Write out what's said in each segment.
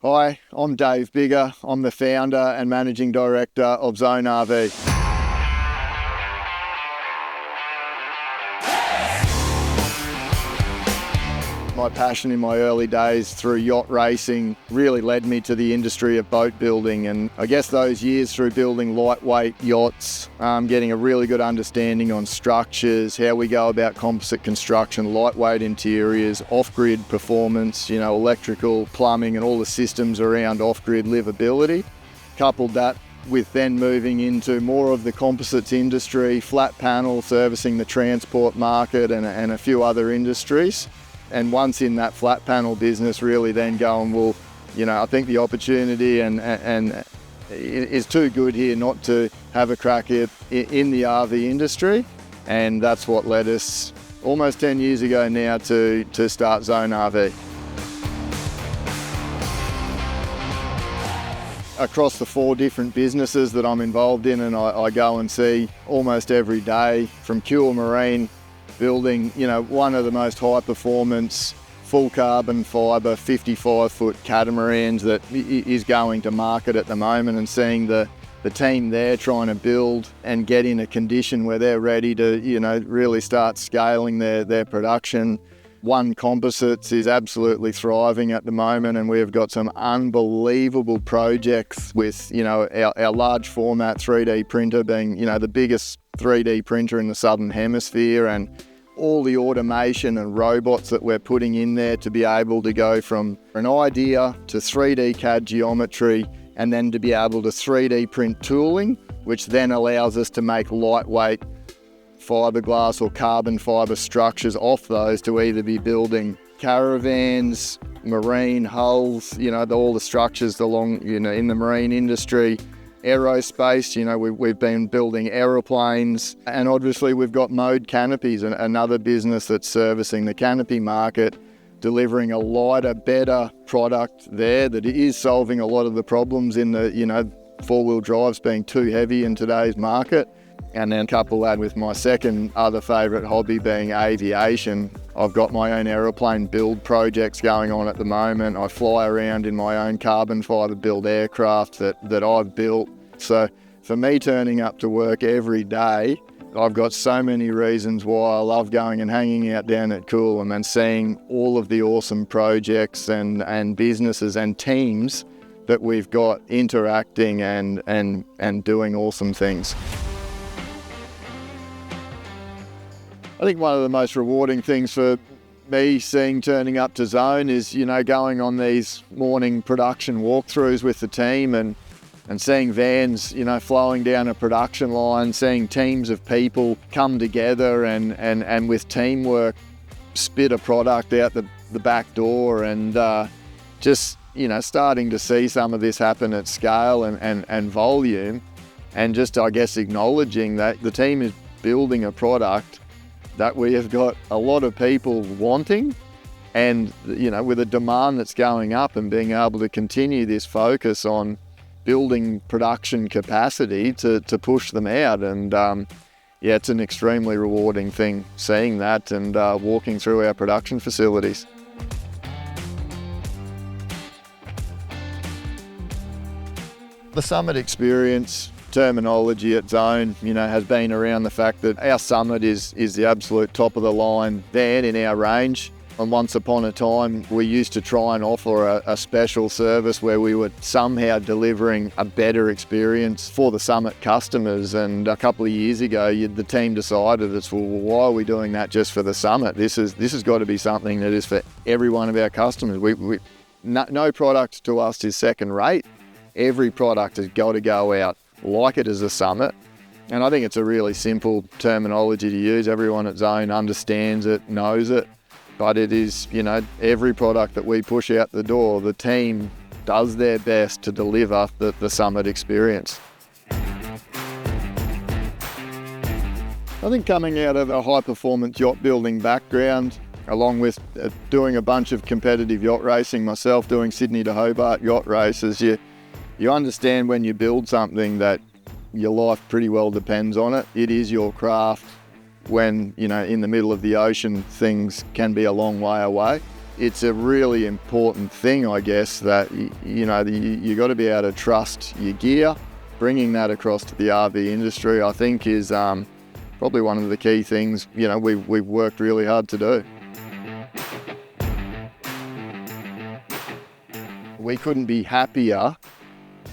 Hi, I'm Dave Biggar. I'm the founder and managing director of Zone RV. My passion in my early days through yacht racing really led me to the industry of boat building, and I guess those years through building lightweight yachts, getting a really good understanding on structures, how we go about composite construction, lightweight interiors, off-grid performance, electrical, plumbing and all the systems around off-grid livability. Coupled that with then moving into more of the composites industry, flat panel, servicing the transport market and a few other industries. And once in that flat panel business, really then going, well, I think the opportunity and is too good here not to have a crack in the RV industry. And that's what led us almost 10 years ago now to start Zone RV. Across the 4 different businesses that I'm involved in, and I go and see almost every day, from Cure Marine, building, one of the most high performance, full carbon fibre, 55-foot catamarans that is going to market at the moment, and seeing the team there trying to build and get in a condition where they're ready to, really start scaling their production. One Composites is absolutely thriving at the moment, and we've got some unbelievable projects with, our large format 3D printer being, the biggest 3D printer in the Southern Hemisphere, and all the automation and robots that we're putting in there to be able to go from an idea to 3D CAD geometry, and then to be able to 3D print tooling, which then allows us to make lightweight fiberglass or carbon fiber structures off those to either be building caravans, marine hulls, all the structures along, in the marine industry, aerospace, we've been building aeroplanes, and obviously we've got Mode Canopies, another business that's servicing the canopy market, delivering a lighter, better product there that is solving a lot of the problems in the, four-wheel drives being too heavy in today's market. And then couple that with my second other favourite hobby being aviation. I've got my own aeroplane build projects going on at the moment. I fly around in my own carbon fibre build aircraft that I've built. So for me, turning up to work every day, I've got so many reasons why I love going and hanging out down at Coolum and seeing all of the awesome projects and businesses and teams that we've got interacting and doing awesome things. I think one of the most rewarding things for me turning up to Zone is, going on these morning production walkthroughs with the team and seeing vans, flowing down a production line, seeing teams of people come together and with teamwork spit a product out the back door, and just, starting to see some of this happen at scale and volume, and just, I guess, acknowledging that the team is building a product that we have got a lot of people wanting, and with a demand that's going up, and being able to continue this focus on building production capacity to push them out. And it's an extremely rewarding thing seeing that and walking through our production facilities. The Summit experience terminology at Zone, has been around the fact that our Summit is the absolute top of the line van in our range. And once upon a time, we used to try and offer a special service where we were somehow delivering a better experience for the Summit customers. And a couple of years ago, the team decided why are we doing that just for the Summit? This has got to be something that is for every one of our customers. No product to us is second rate. Every product has got to go out like it is a Summit. And I think it's a really simple terminology to use. Everyone at Zone understands it, knows it, but it is, every product that we push out the door, the team does their best to deliver the Summit experience. I think coming out of a high performance yacht building background, along with doing a bunch of competitive yacht racing myself, doing Sydney to Hobart yacht races, you understand when you build something that your life pretty well depends on it. It is your craft. When, in the middle of the ocean, things can be a long way away. it's a really important thing, I guess, that you got to be able to trust your gear. Bringing that across to the RV industry, I think, is probably one of the key things we've worked really hard to do. We couldn't be happier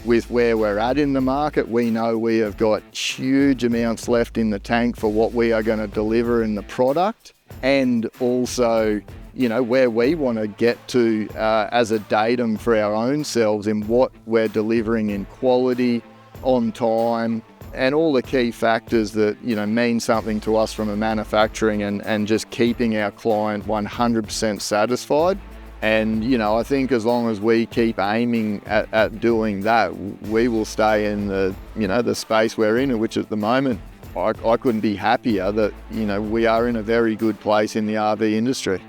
with where we're at in the market. We know we have got huge amounts left in the tank for what we are going to deliver in the product, and also where we want to get to as a datum for our own selves in what we're delivering in quality, on time, and all the key factors that mean something to us from a manufacturing and just keeping our client 100% satisfied. And I think as long as we keep aiming at doing that, we will stay in the space we're in, which at the moment I couldn't be happier that we are in a very good place in the RV industry.